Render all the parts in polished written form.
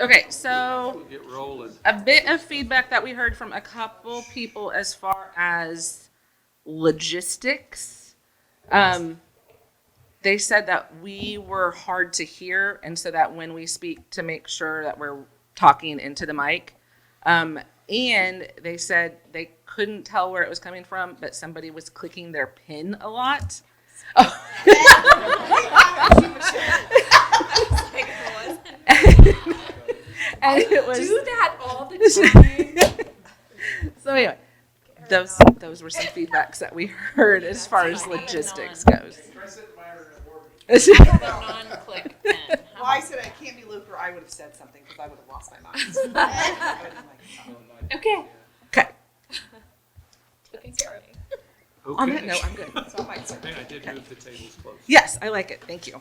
Okay, so We'll get rolling. a bit of feedback that we heard from a couple people as far as logistics. They said that we were hard to hear, and so that when we speak, to make sure that we're talking into the mic. And they said they couldn't tell where it was coming from, but somebody was clicking their pin a lot. And it was Do that all the time. so anyway. Those were some feedbacks that we heard as far as logistics goes. Non-click pen. Well, I said it can't be Luke, or I would have said something because I would have lost my mind. I would've been like, Okay. Okay. Taking care of me. Okay. On that note, I'm good. so I might say. Okay, I did move the tables close. Yes, I like it. Thank you.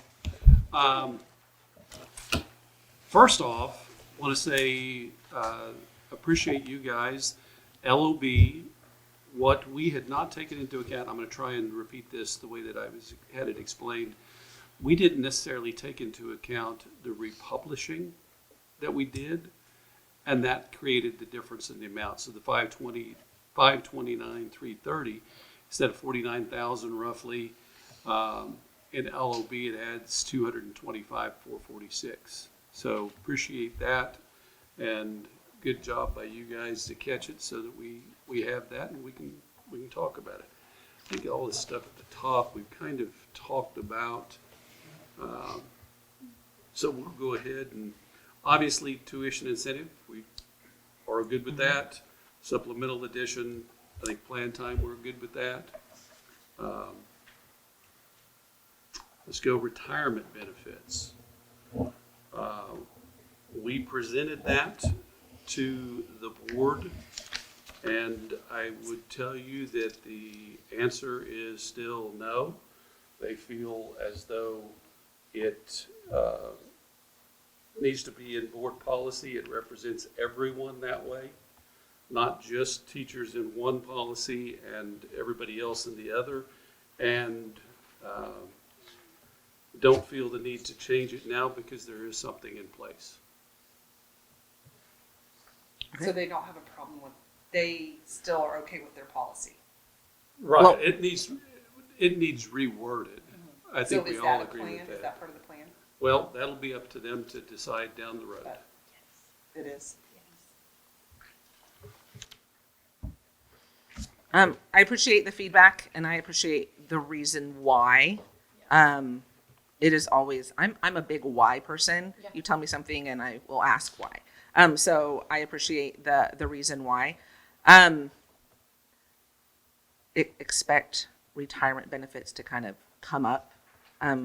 First off, want to say appreciate you guys. LOB, what we had not taken into account, I'm going to try and repeat this the way that I had it explained. We didn't necessarily take into account the republishing that we did, and that created the difference in the amount. So the 529, 330, instead of 49,000 roughly, in LOB it adds 225, 446. So appreciate that, and good job by you guys to catch it so that we have that and we can talk about it. I think all this stuff at the top we've kind of talked about. So we'll go ahead and obviously tuition incentive, we are good with that. Supplemental edition, I think plan time, we're good with that. Let's go retirement benefits. We presented that to the board, and I would tell you that the answer is still no. They feel as though it needs to be in board policy. It represents everyone that way, not just teachers in one policy and everybody else in the other, and don't feel the need to change it now because there is something in place. So they don't have a problem with, they still are okay with their policy. Right. Well- It needs reworded. I think So we is all that a agree plan? with Is that. that part of the plan? Well, that'll be up to them to decide down the road. But it is. I appreciate the feedback, and I appreciate the reason why. It is always, I'm a big why person. Yeah. You tell me something and I will ask why. So I appreciate the reason why. Expect retirement benefits to kind of come up,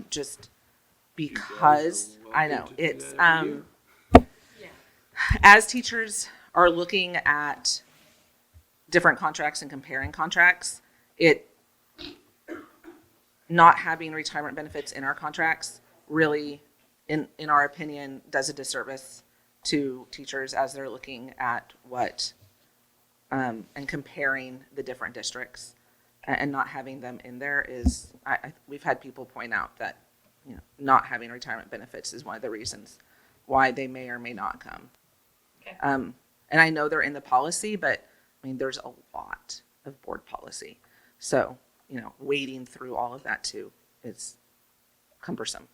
just because You guys are I welcome know to do it's, that every year. Yeah. as teachers are looking at different contracts and comparing contracts, it not having retirement benefits in our contracts really, in our opinion, does a disservice to teachers as they're looking at what and comparing the different districts, and not having them in there is, we've had people point out that, you know, not having retirement benefits is one of the reasons why they may or may not come. Okay. And I know they're in the policy, but I mean, there's a lot of board policy. So, you know, wading through all of that too is cumbersome.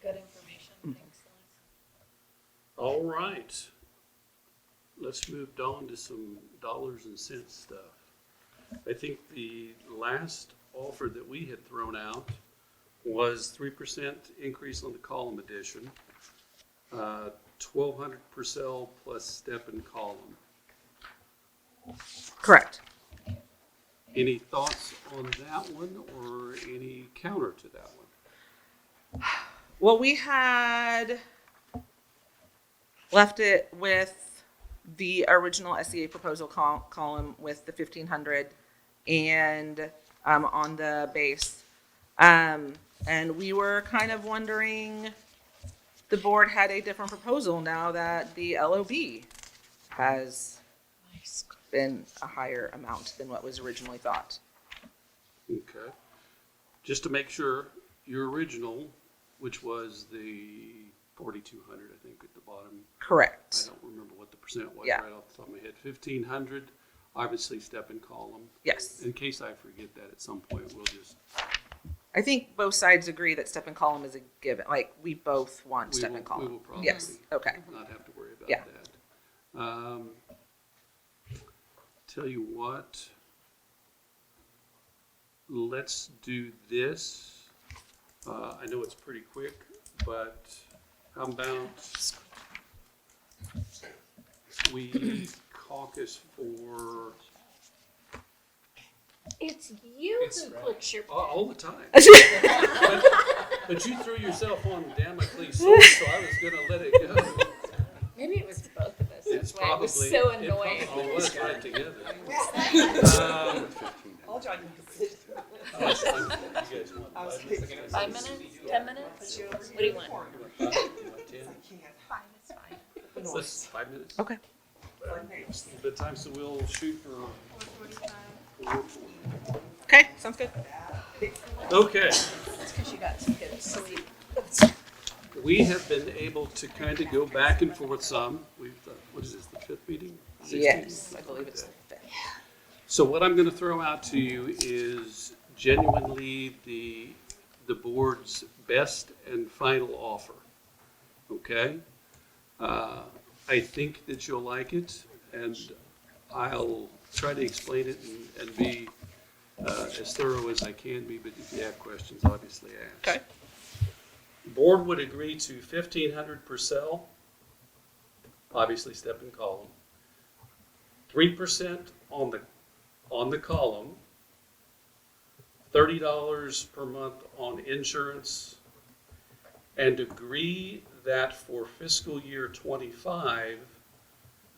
Good information. Thanks, Liz. All right. Let's move on to some dollars and cents stuff. I think the last offer that we had thrown out was 3% increase on the column edition, 1,200 per cell plus step and column. Correct. Any thoughts on that one or any counter to that one? Well, we had left it with the original SEA proposal column with the 1,500 and on the base. And we were kind of wondering, the board had a different proposal now that the LOB has been a higher amount than what was originally thought. Okay. Just to make sure, your original, which was the 4,200, I think, at the bottom. I Correct. don't remember what the percent was Yeah. right off the top of my head. 1,500, obviously step and column. Yes. In case I forget that at some point, we'll just, I think both sides agree that step and column is a given. Like, we both want we step will, and we column. will probably Yes, okay. not have to worry about Yeah. that. Tell you what, let's do this. I know it's pretty quick, but how about we caucus for It's you who clicks your all the time. But you threw yourself on Damocles' sword, so I was gonna let it go. Maybe it was both of us. It's That's why I was probably, so it annoyed. probably was right together. All John can sit. You guys want I was 5 thinking minutes? 5 minutes? 10 minutes? What do you want? You want 10? Fine, it's fine. Let's 5 minutes. Okay. A little bit of time, so we'll shoot for. Okay, sounds good. Okay, It's because you got some good sleep. we have been able to kind of go back and forth some. We've, what is this, the 5th meeting? 6th meeting? Yes, I believe it's the fifth. So what I'm gonna throw out to you is genuinely the board's best and final offer, okay? I think that you'll like it, and I'll try to explain it and be as thorough as I can be, but if you have questions, obviously ask. Okay. The board would agree to 1,500 per cell, obviously step and column. 3% on the column, $30 per month on insurance, and agree that for fiscal year 25,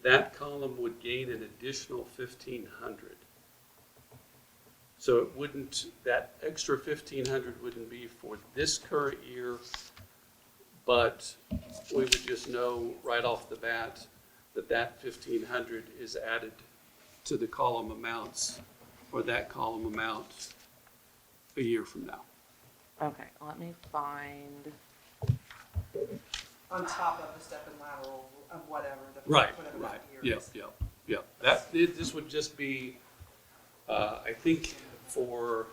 that column would gain an additional 1,500. So it wouldn't, that extra 1,500 wouldn't be for this current year, but we would just know right off the bat that that 1,500 is added to the column amounts, or that column amount a year from now. Okay, let me find, On top of the step and lateral of whatever the. Right, whatever right, that year yep, is. yep. This would just be, I think for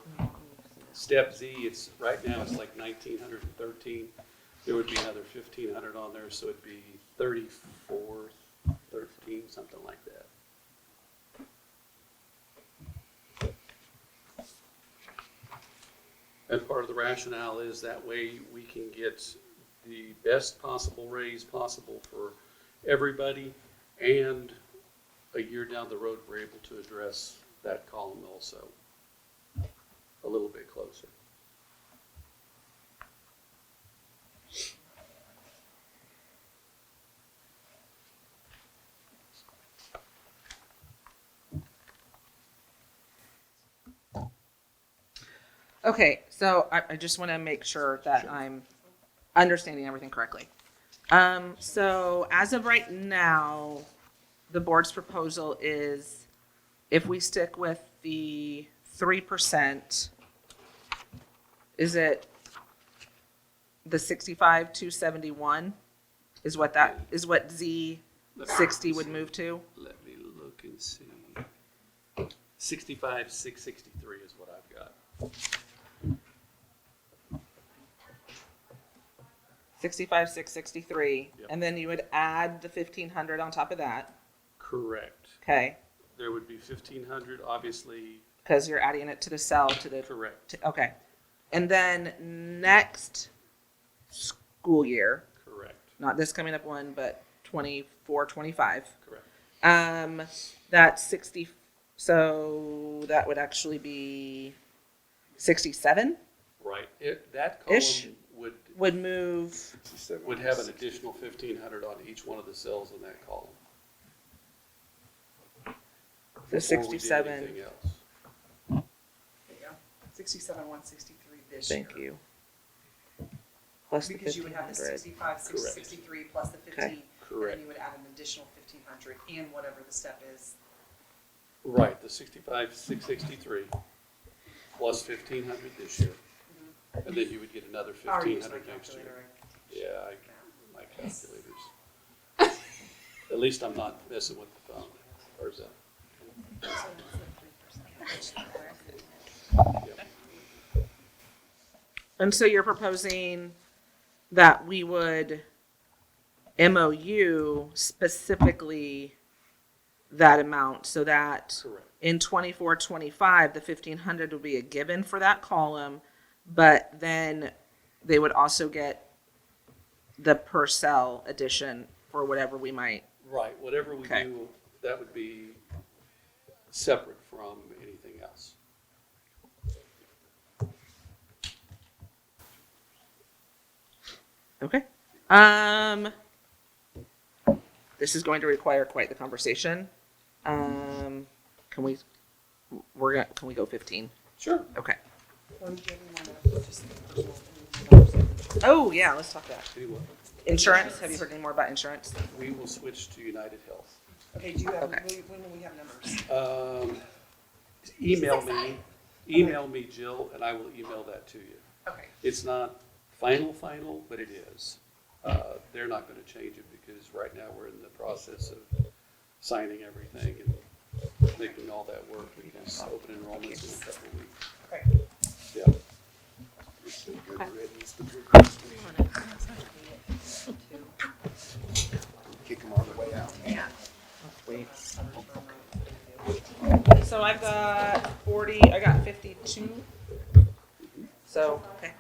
step Z, it's, right now it's like 1,913. There would be another 1,500 on there, so it'd be 3,413, something like that. And part of the rationale is that way we can get the best possible raise possible for everybody, and a year down the road, we're able to address that column also a little bit closer. okay, so I just want to make sure that I'm understanding everything correctly. So as of right now, the board's proposal is if we stick with the 3%, is it the 65,271 is what that, is what Z 60 would move to? Let me look and see. 65,663 is what I've got. 65,663, Yep. and then you would add the 1,500 on top of that, Correct. okay? There would be 1,500, obviously, Because you're adding it to the cell to the, correct, okay. And then next school year, correct, not this coming up one, but 24, 25, correct. that's 60, so that would actually be 67 Right. That Ish. column would move, would have an additional 1,500 on each one of the cells in that column. the before we did 67, anything else. There you go. 67,163 this year. thank you. Plus the Because you would have the 1,500. 65,663 plus the 15. And Correct. then you would add an additional 1,500 and whatever the step is. Right, the 65,663 plus 1,500 this year. And then you would get another I already used my 1,500 next year. calculator. Yeah, my least I'm not messing with the phone. Or is that? Yeah. And so you're proposing that we would MOU specifically that amount so that Correct. in 24-25, the 1,500 would be a given for that column, but then they would also get the per cell addition for whatever we might. Right, whatever we Okay. do, that would be separate from anything else. Okay. This is going to require quite the conversation. Can we go 15? Sure. Okay. Or do you want to just personal? Oh yeah, let's talk about Anyway, insurance. Have you heard any more about insurance? we will switch to United Health. Okay, do you have, Okay. when will we have numbers? Email me, Jill, and I will email that to you. Okay. It's not final, but it is. They're not gonna change it because right now we're in the process of signing everything and making all that work because open enrollment's in a couple of weeks. Okay. Yeah. Kick them all the way out. Wait. So I've got 40. I got 52. So okay.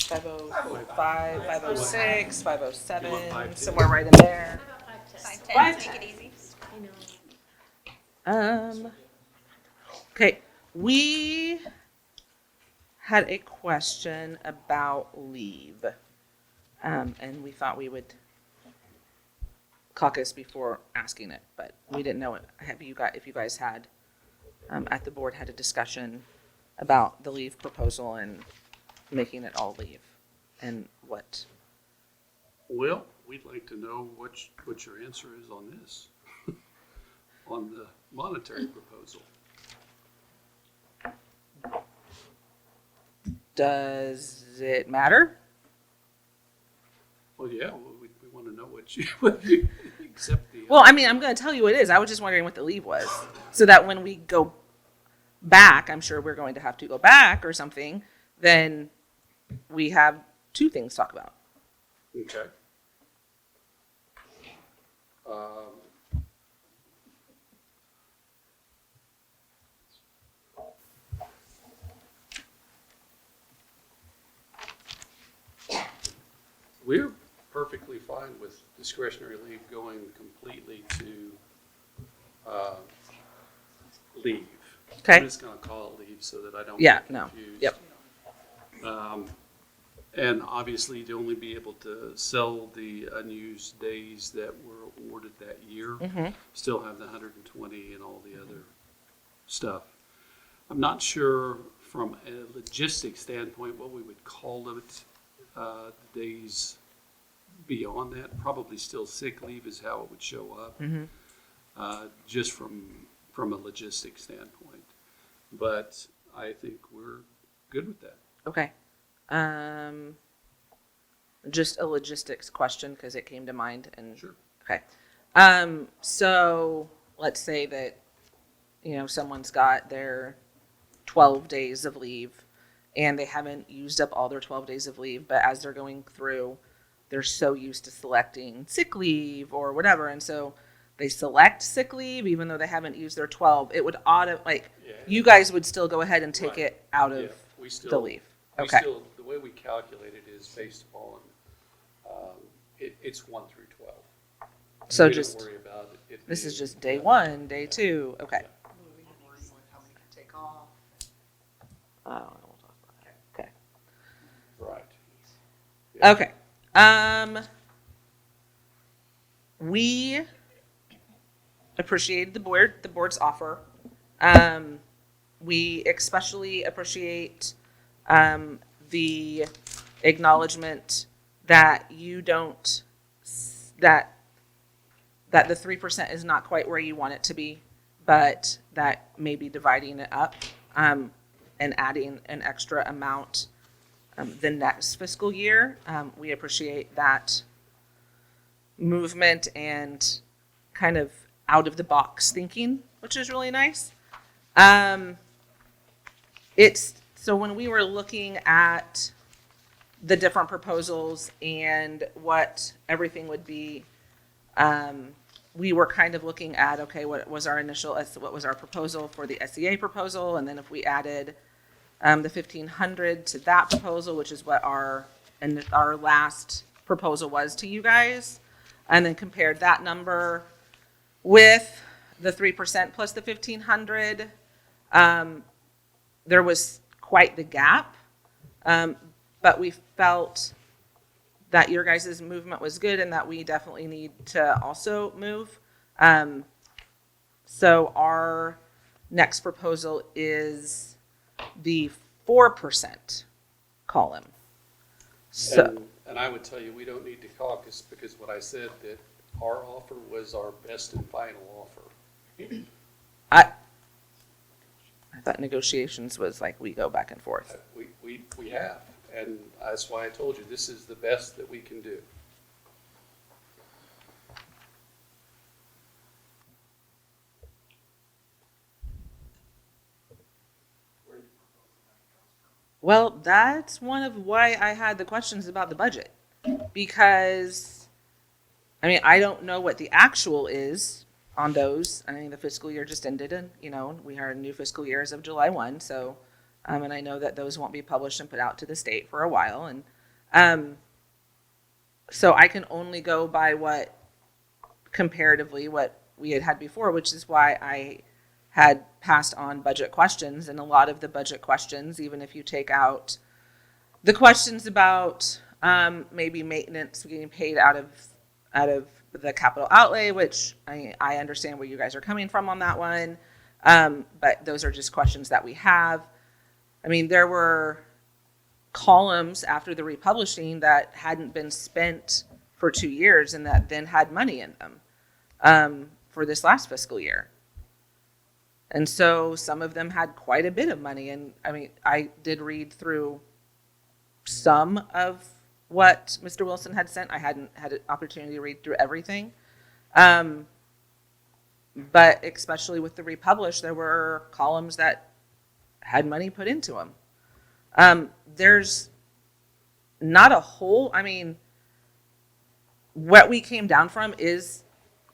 505, 506, 507, somewhere right in there. 510, take it easy. Okay, we had a question about leave, and we thought we would caucus before asking it, but we didn't know it. If you guys had at the board had a discussion about the leave proposal and making it all leave, and what? Well, we'd like to know what your answer is on this, on the monetary proposal. Does it matter? Well, yeah, we want to know what you accept the. Well, I mean, I'm going to tell you what it is. I was just wondering what the leave was, so that when we go back, I'm sure we're going to have to go back or something, then we have two things to talk about. Okay. We're perfectly fine with discretionary leave going completely to leave. Okay. I'm just gonna call it leave so that I don't Yeah, get no. confused. Yep. And obviously, to only be able to sell the unused days that were awarded that year, still have the 120 and all the other stuff. I'm not sure from a logistics standpoint what we would call it, the days beyond that. Probably still sick leave is how it would show up, just from a logistics standpoint. But I think we're good with that. Okay. Just a logistics question because it came to mind and Sure. okay. So let's say that, someone's got their 12 days of leave and they haven't used up all their 12 days of leave, but as they're going through, they're so used to selecting sick leave or whatever. And so they select sick leave, even though they haven't used their 12, it would Yeah. you guys would still go ahead and take Right. it out Yeah, of we still, the leave. we Okay. still, the way we calculate it is based upon, it's 1 through 12. So We don't just, worry about it this is being- just day 1, day 2. Okay. Yeah. We have worries like how many can take off. Oh, we'll talk about that. Okay. Right. Okay. We appreciate the board's offer. We especially appreciate the acknowledgement that you don't that the 3% is not quite where you want it to be, but that maybe dividing it up and adding an extra amount the next fiscal year. We appreciate that movement and kind of out of the box thinking, which is really nice. It's so when we were looking at the different proposals and what everything would be, we were kind of looking at, okay, what was our proposal for the SEA proposal, and then if we added the 1,500 to that proposal, which is what our last proposal was to you guys, and then compared that number with the 3% plus the 1,500, there was quite the gap. But we felt that your guys' movement was good and that we definitely need to also move. So our next proposal is the 4% column. So, And I would tell you, we don't need to caucus because what I said that our offer was our best and final offer. I thought negotiations was like we go back and forth. We have, and that's why I told you, this is the best that we can do. Well, that's one of why I had the questions about the budget. Because, I mean, I don't know what the actual is on those. I mean, the fiscal year just ended and, we are in new fiscal year as of July 1. So, and I know that those won't be published and put out to the state for a while. And so I can only go by what comparatively what we had before, which is why I had passed on budget questions. And a lot of the budget questions, even if you take out the questions about maybe maintenance getting paid out of the capital outlay, which I understand where you guys are coming from on that one. But those are just questions that we have. I mean, there were columns after the republishing that hadn't been spent for 2 years and that then had money in them for this last fiscal year. And so some of them had quite a bit of money. And I mean, I did read through some of what Mr. Wilson had sent. I hadn't had an opportunity to read through everything. But especially with the republish, there were columns that had money put into them. There's not a whole, I mean, what we came down from is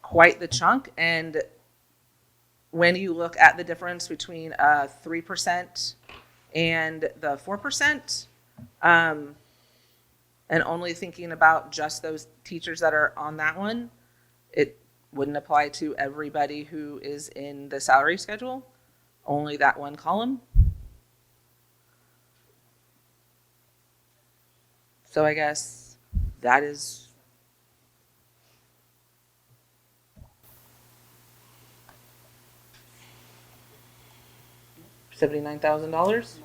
quite the chunk. And when you look at the difference between 3% and the 4%, and only thinking about just those teachers that are on that one, it wouldn't apply to everybody who is in the salary schedule, only that one column. So I guess that is $79,000.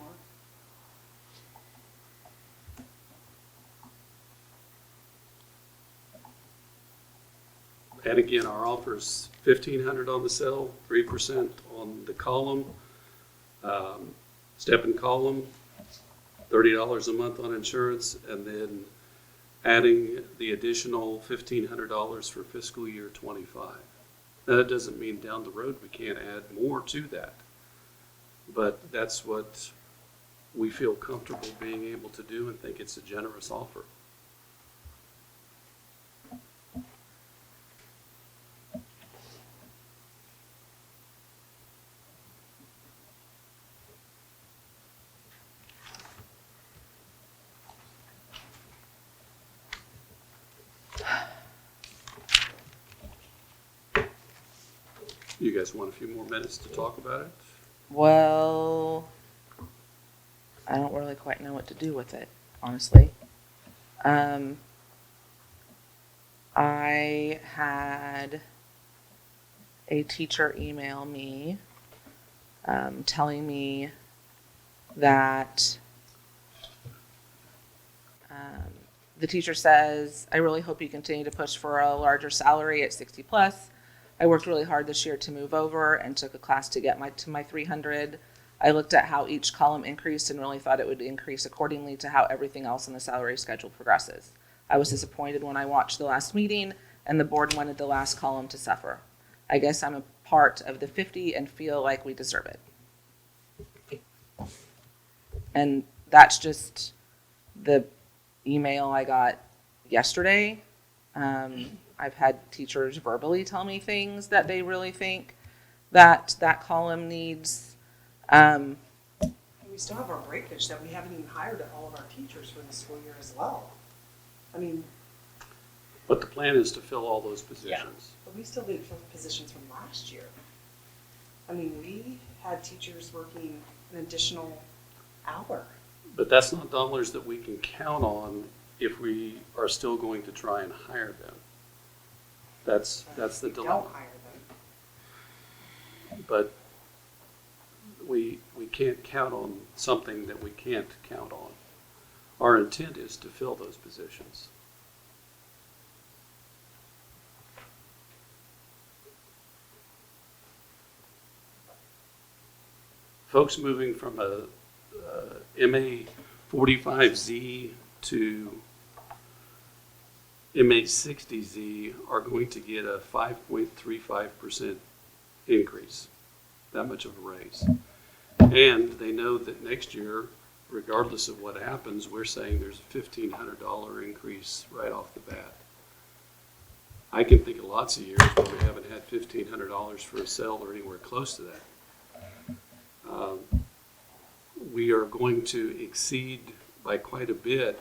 And again, our offer is 1,500 on the cell, 3% on the column, step and column, $30 a month on insurance, and then adding the additional $1,500 for fiscal year 25. Now, that doesn't mean down the road we can't add more to that, but that's what we feel comfortable being able to do and think it's a generous offer. You guys want a few more minutes to talk about it? Well, I don't really quite know what to do with it, honestly. I had a teacher email me telling me that the teacher says, I really hope you continue to push for a larger salary at 60 plus. I worked really hard this year to move over and took a class to get to my 300. I looked at how each column increased and really thought it would increase accordingly to how everything else in the salary schedule progresses. I was disappointed when I watched the last meeting and the board wanted the last column to suffer. I guess I'm a part of the 50 and feel like we deserve it. And that's just the email I got yesterday. I've had teachers verbally tell me things that they really think that that column needs. And we still have our breakage that we haven't even hired all of our teachers for the school year as well. I mean, But the plan is to fill all those positions. but we still didn't fill the positions from last year. I mean, we had teachers working an additional hour. But that's not dollars that we can count on if we are still going to try and hire them. That's the We dilemma. don't hire them. But we can't count on something that we can't count on. Our intent is to fill those positions. Folks moving from a MA 45Z to MA 60Z are going to get a 5.35% increase, that much of a raise. And they know that next year, regardless of what happens, we're saying there's a $1,500 increase right off the bat. I can think of lots of years where we haven't had $1,500 for a cell or anywhere close to that. We are going to exceed by quite a bit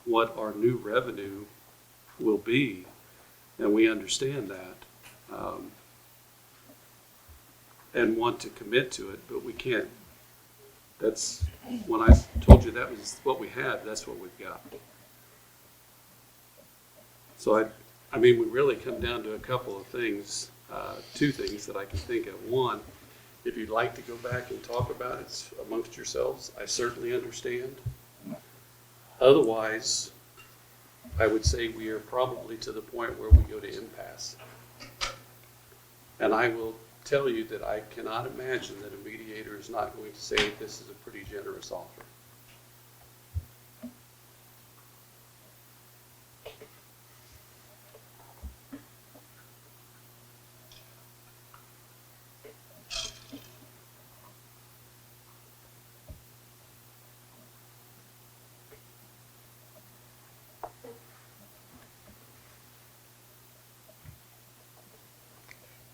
what our new revenue will be, and we understand that, and want to commit to it, but we can't. That's, when I told you that was what we had, that's what we've got. So I mean, we really come down to a couple of things, two things that I can think of. One, if you'd like to go back and talk about it amongst yourselves, I certainly understand. Otherwise, I would say we are probably to the point where we go to impasse. And I will tell you that I cannot imagine that a mediator is not going to say this is a pretty generous offer.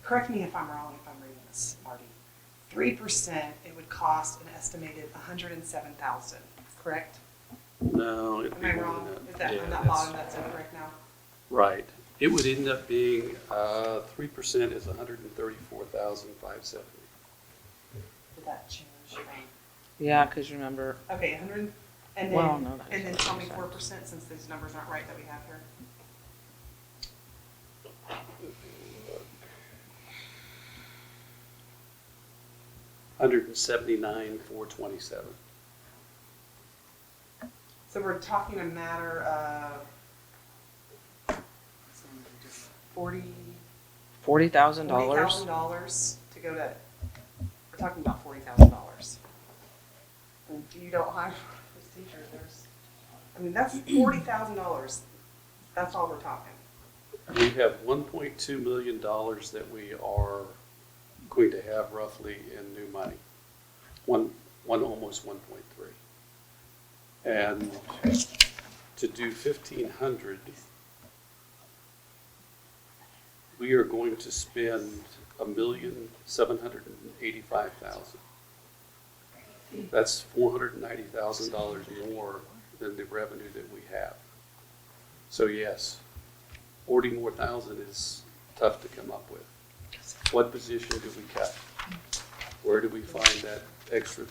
Correct me if I'm wrong if I'm reading this, Marty. 3%, it would cost an estimated $107,000, correct? No, it'd Am be I more wrong? than Is that. that Yeah, on that that's bottom, that's incorrect now? right. It would end up being 3% is $134,570. Did that change? Yeah, because remember, Okay, 100, and Well, then, no, that and then is tell me 4%. 4% since these numbers aren't right that we have here. $179,427. So we're talking a matter of $40,000 $40,000. to go to, we're talking about $40,000. And if you don't hire this teacher, I mean, that's $40,000. That's all we're talking. We have $1.2 million that we are going to have roughly in new money. Almost 1.3. And to do 1,500, we are going to spend $1,785,000. That's $490,000 more than the revenue that we have. So yes, 40 more thousand is tough to come up with. What position do we cut? Where do we find that extra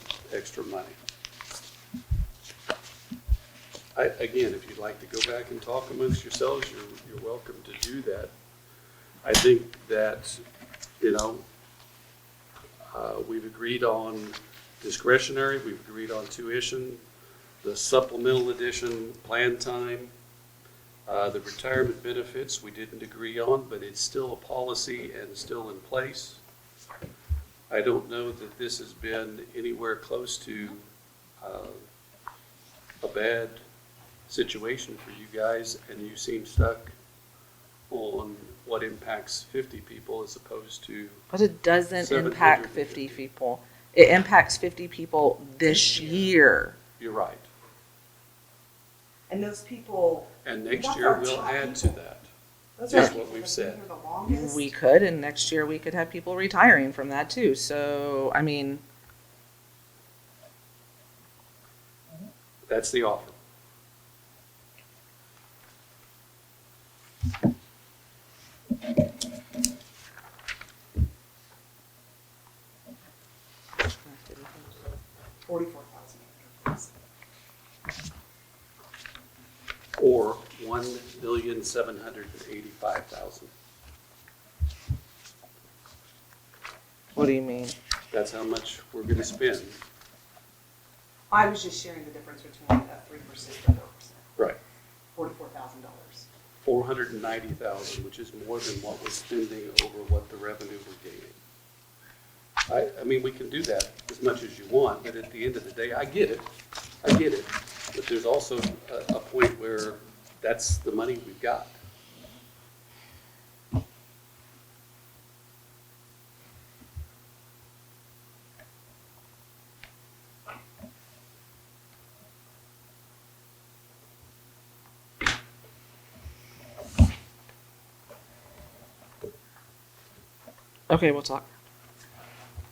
money? Again, if you'd like to go back and talk amongst yourselves, you're welcome to do that. I think that, we've agreed on discretionary, we've agreed on tuition, the supplemental edition, plan time, the retirement benefits we didn't agree on, but it's still a policy and still in place. I don't know that this has been anywhere close to a bad situation for you guys, and you seem stuck on what impacts 50 people as opposed to, But it doesn't 750. impact 50 people. It impacts 50 people this year. you're right. And those people, And next That's year our we'll top add to people. that. those That's are what people we've that have said. been here the longest. We could, and next year we could have people retiring from that too. So, I mean, That's the offer. $44,000. Or 1,785,000. what do you mean? That's how much we're gonna spend. I was just sharing the difference between a 3% and 4%. Right. $44,000. 490,000, which is more than what we're spending over what the revenue we're gaining. I mean, we can do that as much as you want, but at the end of the day, I get it. But there's also a point where that's the money we've got. Okay, we'll talk.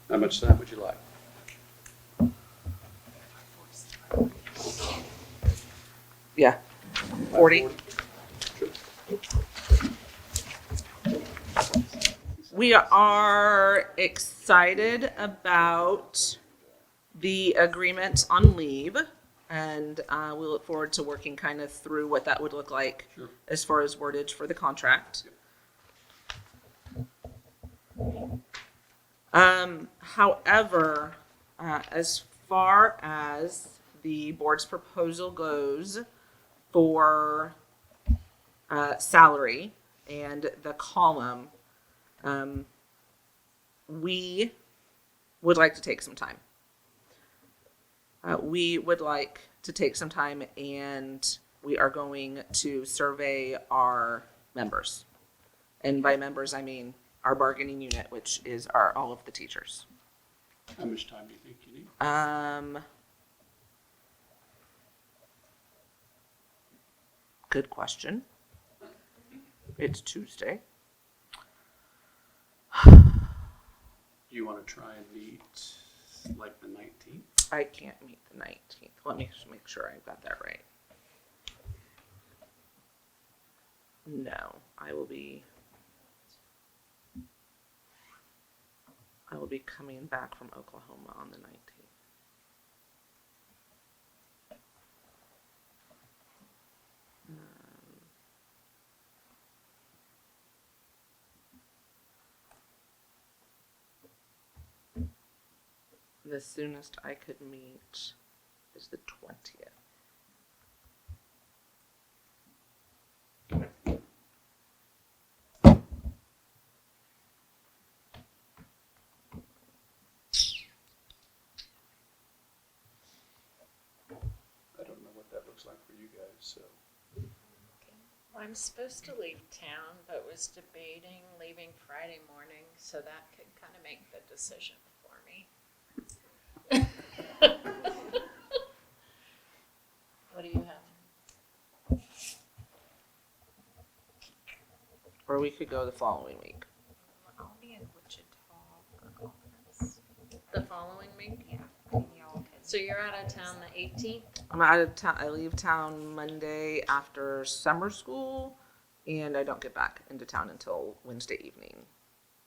How much time would you like? Yeah. 40. Sure. We are excited about the agreement on leave, and we look forward to working kind of through what that would look like Sure. as far as wordage for the contract. However, as far as the board's proposal goes for salary and the column, we would like to take some time. We would like to take some time, and we are going to survey our members. And by members, I mean our bargaining unit, which is all of the teachers. How much time do you think you need? Good question. It's Tuesday. You want to try and meet like the 19th? I can't meet the 19th. Let me just make sure I got that right. No, I will be coming back from Oklahoma on the 19th. The soonest I could meet is the 20th. I don't know what that looks like for you guys, so. I'm supposed to leave town, but was debating leaving Friday morning, so that could kind of make the decision for me. What do you have? Or we could go the following week. I'll be in Wichita for a conference. The following week? Yeah, maybe y'all can. So you're out of town the 18th? I'm out of town. I leave town Monday after summer school, and I don't get back into town until Wednesday evening.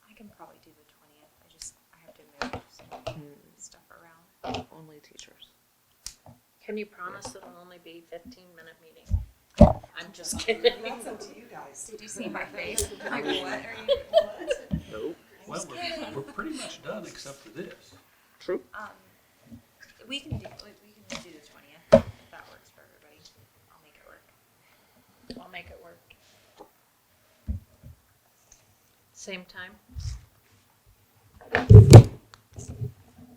I can probably do the 20th. I have to move some stuff around. Only teachers. Can you promise it'll only be 15-minute meeting? I'm just kidding. That's up to you guys. Did you see my face? Like, what are you? Nope. Well, we're pretty much done except for this. True. We can do the 20th. If that works for everybody. I'll make it work. I'll make it work. Same time?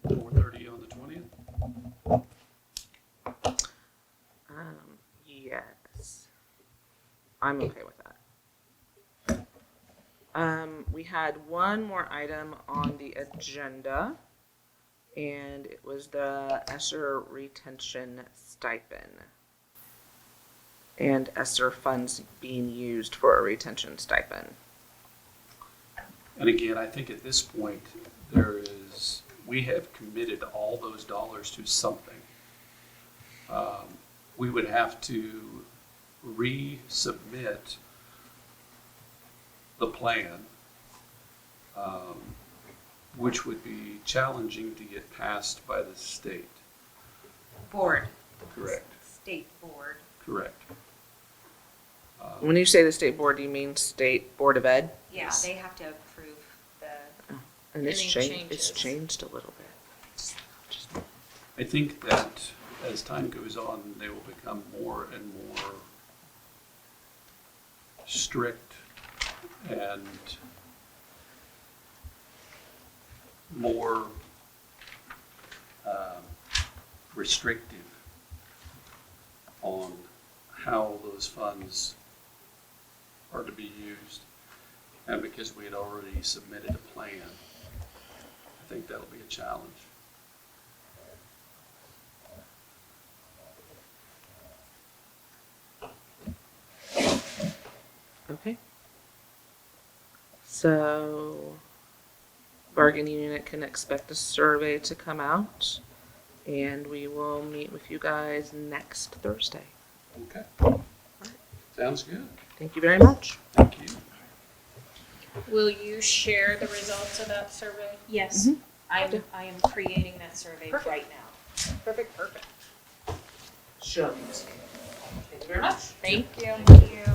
4:30 on the 20th? Yes. I'm okay with that. We had one more item on the agenda, and it was the ESSER retention stipend. And ESSER funds being used for a retention stipend. And again, I think at this point, we have committed all those dollars to something. We would have to resubmit the plan, which would be challenging to get passed by the state. Board. Correct. State board. Correct. When you say the state board, do you mean state board of ed? Yeah, they have to approve the, And it's Any changed. It's changes? changed a little bit. I think that as time goes on, they will become more and more strict and more restrictive on how those funds are to be used. And because we had already submitted a plan, I think that'll be a challenge. Okay. So, bargaining unit can expect a survey to come out, and we will meet with you guys next Thursday. Okay. Sounds good. Thank you very much. Thank you. Will you share the results of that survey? yes, I am creating that survey right now. Perfect, perfect. Sure. Thank you very much. Thank you. Thank you.